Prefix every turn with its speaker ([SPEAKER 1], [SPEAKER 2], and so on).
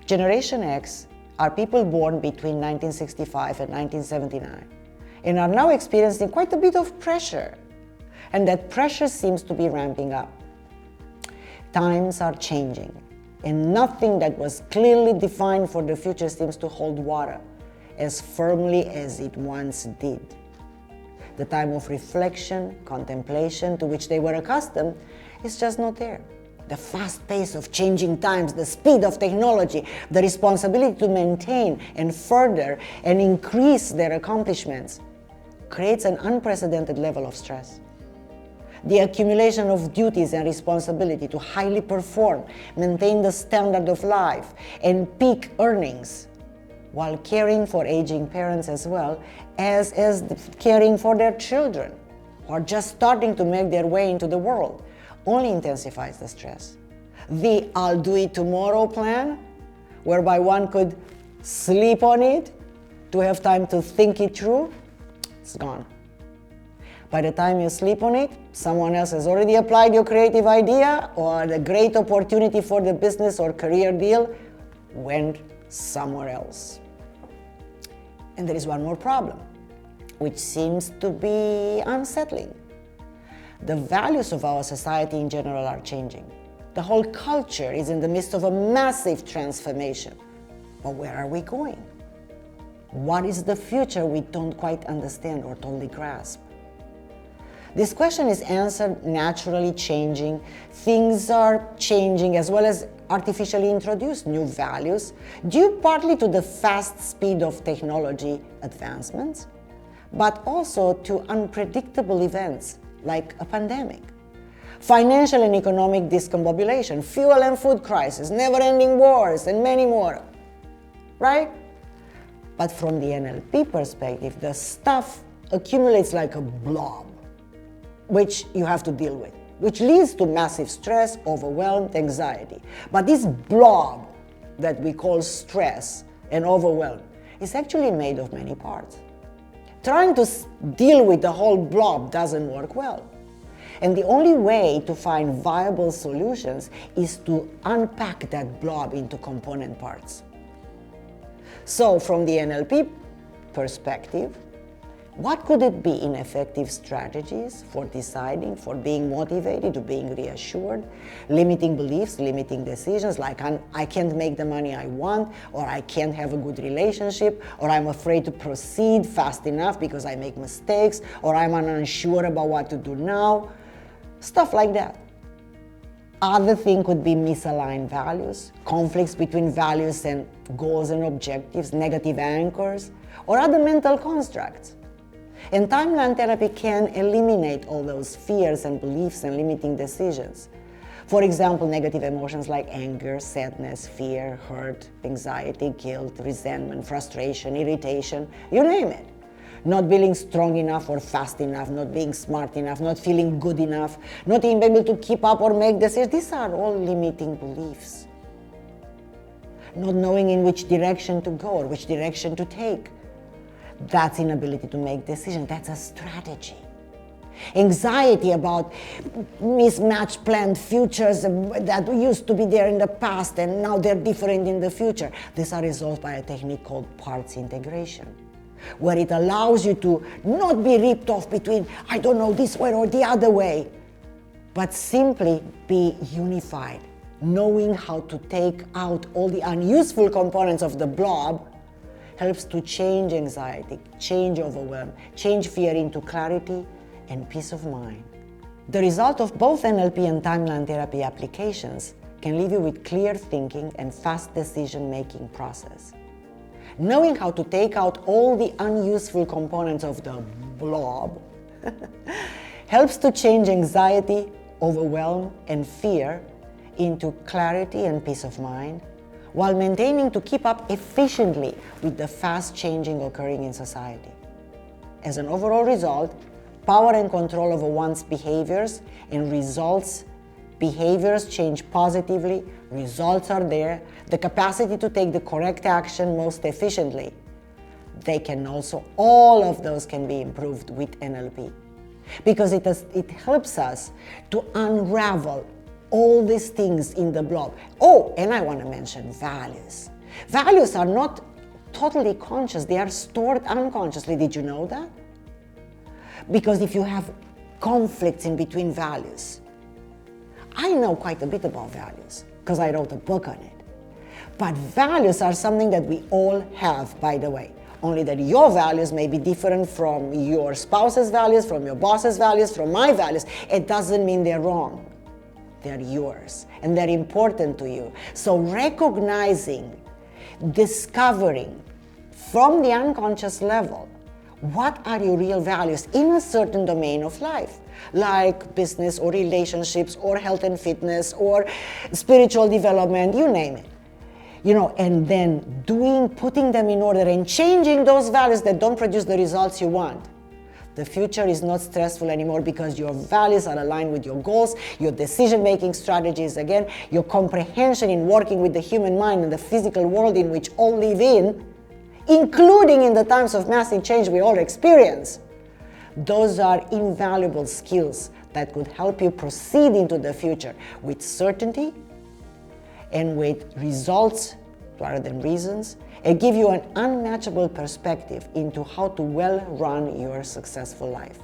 [SPEAKER 1] Generation X are people born between 1965 and 1979 and are now experiencing quite a bit of pressure, and that pressure seems to be ramping up. Times are changing, and nothing that was clearly defined for the future seems to hold water as firmly as it once did. The time of reflection, contemplation to which they were accustomed is just not there. The fast pace of changing times, the speed of technology, the responsibility to maintain and further and increase their accomplishments creates an unprecedented level of stress. The accumulation of duties and responsibility to highly perform, maintain the standard of life, and peak earnings, while caring for aging parents as well as caring for their children who are just starting to make their way into the world, only intensifies the stress. The "I'll do it tomorrow" plan, whereby one could sleep on it to have time to think it through, it's gone. By the time you sleep on it, someone else has already applied your creative idea, or the great opportunity for the business or career deal went somewhere else. And there is one more problem, which seems to be unsettling. The values of our society in general are changing. The whole culture is in the midst of a massive transformation. But where are we going? What is the future we don't quite understand or totally grasp? This question is answered naturally changing. Things are changing as well as artificially introduced new values, due partly to the fast speed of technology advancements, but also to unpredictable events like a pandemic, financial and economic discombobulation, fuel and food crisis, never-ending wars, and many more, right? But from the NLP perspective, the stuff accumulates like a blob, which you have to deal with, which leads to massive stress, overwhelm, anxiety. But this blob that we call stress and overwhelm is actually made of many parts. Trying to deal with the whole blob doesn't work well. And the only way to find viable solutions is to unpack that blob into component parts. So from the NLP perspective, what could it be in effective strategies for deciding, for being motivated, to being reassured, limiting beliefs, limiting decisions, like I can't make the money I want, or I can't have a good relationship, or I'm afraid to proceed fast enough because I make mistakes, or I'm unsure about what to do now, stuff like that. Other thing could be misaligned values, conflicts between values and goals and objectives, negative anchors, or other mental constructs. And timeline therapy can eliminate all those fears and beliefs and limiting decisions. For example, negative emotions like anger, sadness, fear, hurt, anxiety, guilt, resentment, frustration, irritation, you name it. Not feeling strong enough or fast enough, not being smart enough, not feeling good enough, not being able to keep up or make decisions. These are all limiting beliefs. Not knowing in which direction to go or which direction to take. That's inability to make decisions. That's a strategy. Anxiety about mismatched planned futures that used to be there in the past and now they're different in the future. These are resolved by a technique called parts integration, where it allows you to not be ripped off between, I don't know, this way or the other way, but simply be unified, knowing how to take out all the unuseful components of the blob helps to change anxiety, change overwhelm, change fear into clarity and peace of mind. The result of both NLP and timeline therapy applications can leave you with clear thinking and fast decision-making process. Knowing how to take out all the unuseful components of the blob helps to change anxiety, overwhelm, and fear into clarity and peace of mind, while maintaining to keep up efficiently with the fast changing occurring in society. As an overall result, power and control over one's behaviors and results. Behaviors change positively, results are there, the capacity to take the correct action most efficiently. They can also, all of those can be improved with NLP, because it helps us to unravel all these things in the blob. Oh, and I want to mention values. Values are not totally conscious, they are stored unconsciously. Did you know that? Because if you have conflicts in between values, I know quite a bit about values because I wrote a book on it. But values are something that we all have, by the way. Only that your values may be different from your spouse's values, from your boss's values, from my values. It doesn't mean they're wrong. They're yours and they're important to you. So recognizing, discovering from the unconscious level, what are your real values in a certain domain of life, like business or relationships or health and fitness or spiritual development, you name it. And then putting them in order and changing those values that don't produce the results you want. The future is not stressful anymore because your values are aligned with your goals, your decision-making strategies, again, your comprehension in working with the human mind and the physical world in which all live in, including in the times of massive change we all experience. Those are invaluable skills that could help you proceed into the future with certainty and with results rather than reasons, and give you an unmatchable perspective into how to well run your successful life.